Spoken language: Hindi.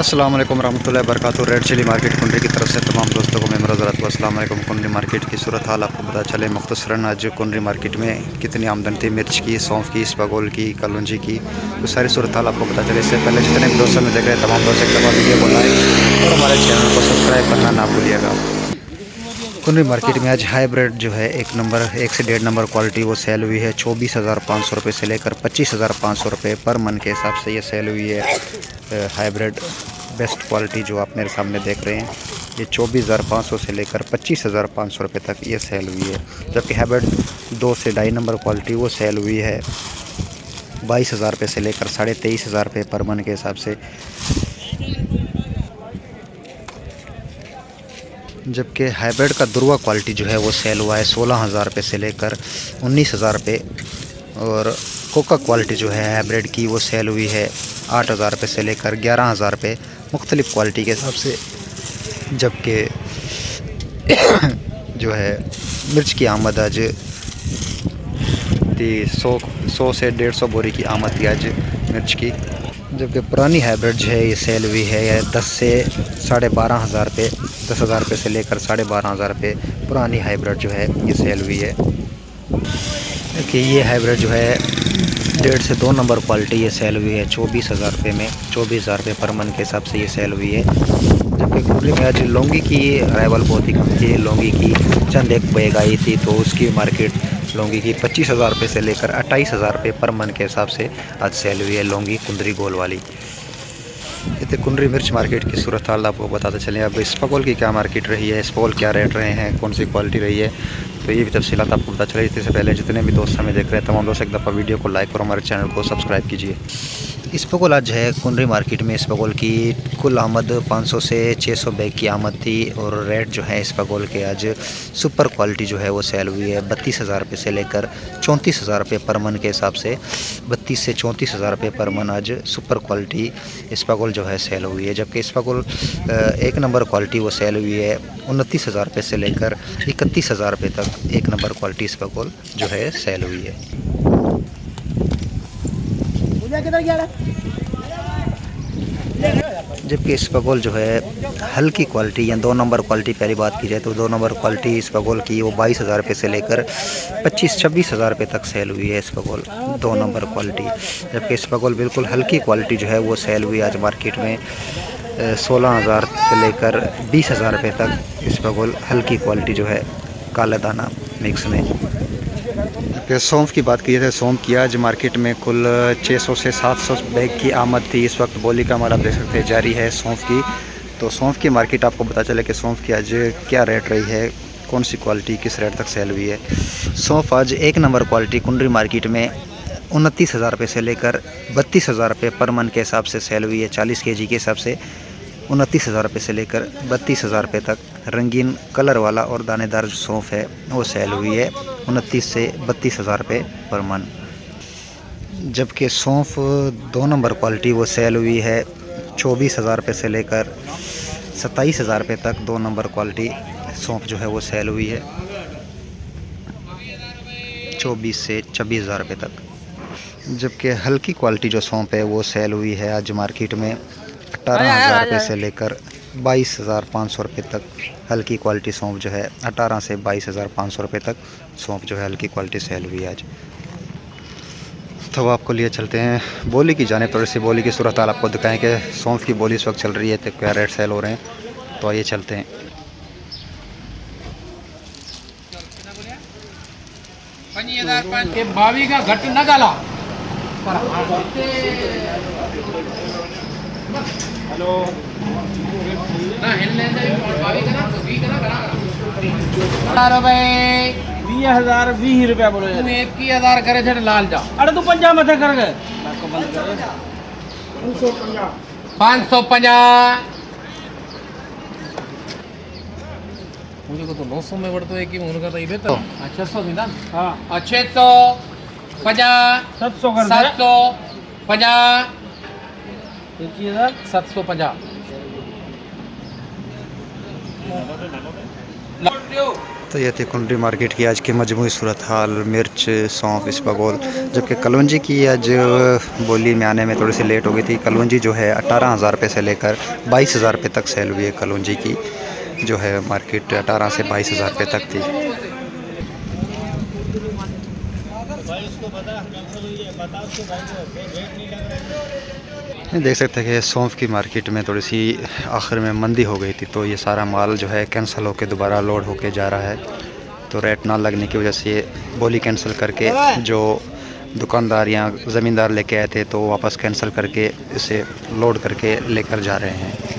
अस्सलाम वालेकुम रहमतुल्लाहि व बरकातुहू। रेड चिली मार्केट कुंडरी की तरफ से तमाम दोस्तों को मैं मुराद को अस्सलाम वालेकुम। कुंडरी मार्केट की सूरत हाल आपको पता चले मुख्तसरन आज कुंडरी मार्केट में कितनी आमदन थी मिर्च की, सौंफ की, इसबगोल की, कलौंजी की, तो सारी सूरत हाल आपको पता चले। इससे पहले जितने भी दोस्तों में देख रहे हैं तमाम दोस्त एक दफ़ा वीडियो को लाइक और हमारे चैनल को सब्सक्राइब करना ना भूलिएगा। कुंडरी मार्केट में आज हाईब्रिड जो है एक नंबर 1 से 1.5 नंबर क्वालिटी वो सेल हुई है। 24,500 रुपये से लेकर 25,500 रुपये पर मन के हिसाब से ये सेल हुई है। हाईब्रिड बेस्ट क्वालिटी जो आप मेरे सामने देख रहे हैं ये 24,500 से लेकर 25,500 रुपये तक ये सेल हुई है। जबकि हाईब्रिड 2 से 2.5 नंबर क्वालिटी वो सेल हुई है 22,000 रुपये से लेकर 23,500 रुपये पर मन के हिसाब से। जबकि हाइब्रिड का दुर्वा क्वालिटी जो है वो सेल हुआ है 16,000 रुपये से लेकर 19,000 रुपये। और कोका क्वालिटी जो है हाइब्रिड की वो सेल हुई है 8,000 रुपये से लेकर 11,000 रुपये मुख्तलिफ़ क्वालिटी के हिसाब से। जबकि जो है मिर्च की आमद आज थी 100 से 150 बोरी की आमद थी आज मिर्च की। जबकि पुरानी हाइब्रिड जो है ये सेल हुई है 10 से 12,500 रुपये, 10,000 रुपये से लेकर 12,500 रुपये पुरानी हाइब्रिड जो है ये सेल हुई है। कि ये हाइब्रिड जो है 1.5 से 2 नंबर क्वालिटी ये सेल हुई है 24,000 रुपये में, 24,000 रुपये पर मन के हिसाब से ये सेल हुई है। जबकि कुंडली में आज लौंगी की अराइवल बहुत ही कम थी। लौंगी की चंद एक बैग आई थी तो उसकी मार्केट लौंगी की 25,000 रुपये से लेकर 28,000 रुपये पर मन के हिसाब से आज सेल हुई है लौंगी कुंदरी गोल वाली। ये तो कुंडरी मिर्च मार्केट की सूरत हाल आपको बताते चलें। अब इसबगोल की क्या मार्केट रही है, इसबगोल क्या रेट रहे हैं, कौन सी क्वालिटी रही है, तो ये भी तफसीलात आपको पता चले। इससे पहले जितने भी दोस्त हमें देख रहे हैं तमाम दोस्त एक दफ़ा वीडियो को लाइक और हमारे चैनल को सब्सक्राइब कीजिए। इसबगोल आज है कुंडरी मार्केट में इसबगोल की कुल आमद 500 से 600 बैग की आमद थी। और रेट जो है इसबगोल के आज सुपर क्वालिटी जो है वो सेल हुई है 32,000 रुपये से लेकर 34,000 रुपये पर मन के हिसाब से। 32 से 34,000 रुपये पर मन आज सुपर क्वालिटी इसबगोल जो है सेल हुई है। जबकि इसबगोल 1 नंबर क्वालिटी वो सेल हुई है 29,000 रुपये से लेकर 31,000 रुपये तक 1 नंबर क्वालिटी इसबगोल जो है सेल हुई है। जबकि इसबगोल जो है हल्की क्वालिटी या 2 नंबर क्वालिटी पहली बात की जाए तो 2 नंबर क्वालिटी इसबगोल की वो 22,000 रुपये से लेकर 25-26,000 रुपये तक सेल हुई है इसबगोल 2 नंबर क्वालिटी। जबकि इसबगोल बिल्कुल हल्की क्वालिटी जो है वो सेल हुई आज मार्केट में 16,000 से लेकर 20,000 रुपये तक इसबगोल हल्की क्वालिटी जो है काला दाना मिक्स में। सौंफ की बात की जाए तो सौंफ की आज मार्केट में कुल 600 से 700 बैग की आमद थी। इस वक्त बोली का हमारा आप देख सकते हैं जारी है सौंफ की। तो सौंफ की मार्केट आपको पता चले कि सौंफ की आज क्या रेट रही है, कौन सी क्वालिटी किस रेट तक सेल हुई है। सौंफ आज 1 नंबर क्वालिटी कुंडरी मार्केट में 29,000 रुपये से लेकर 32,000 रुपये पर मन के हिसाब से सेल हुई है। 40 kg के हिसाब से 29,000 रुपये से लेकर 32,000 रुपये तक रंगीन कलर वाला और दानेदार जो सौंफ है वो सेल हुई है 29 से 32,000 रुपये पर मन। जबकि सौंफ 2 नंबर क्वालिटी वो सेल हुई है 24,000 रुपये से लेकर 27,000 रुपये तक 2 नंबर क्वालिटी सौंफ जो है वो सेल हुई है 24 से 26,000 रुपये तक। जबकि हल्की क्वालिटी जो सौंफ है वो सेल हुई है आज मार्केट में 18,000 रुपये से लेकर 22,500 रुपये तक हल्की क्वालिटी सौंफ जो है 18 से 22,500 रुपये तक सौंफ जो है हल्की क्वालिटी सेल हुई आज। तो आपको लिए चलते हैं बोली की जाने पर। इसी बोली की सूरत हाल आपको दिखाएं कि सौंफ की बोली इस वक्त चल रही है तो क्या रेट सेल हो रहे हैं। तो आइए चलते हैं। बावी का घट न गाला हेलो ना हिलने दे बावी का ना तो भी करना करा भाई 20,000 20 रुपया बोलो यार। तू 21,000 करे थे लाल जा। अरे तू 50 मत कर गए को बंद कर 550 मुझे को तो 900 में बढ़तो है कि उनका तो ये बेहतर 600 थी ना। हां 650 700 कर दे 750 21,750 तो ये थी कुंडरी मार्केट की आज की मजमूई सूरत हाल। मिर्च, सौंफ, इसबगोल। जबकि कलवंजी की आज बोली में आने में थोड़ी सी लेट हो गई थी। कलवंजी जो है 18,000 रुपये से लेकर 22,000 रुपये तक सेल हुई है। कलवंजी की जो है मार्केट 18 से 22,000 रुपये तक थी। ये देख सकते हैं कि सौंफ की मार्केट में थोड़ी सी आखिर में मंदी हो गई थी, तो ये सारा माल जो है कैंसिल होकर दोबारा लोड होके जा रहा है। तो रेट ना लगने की वजह से बोली कैंसिल करके जो दुकानदार या ज़मींदार लेके आए थे तो वापस कैंसिल करके इसे लोड करके लेकर जा रहे हैं।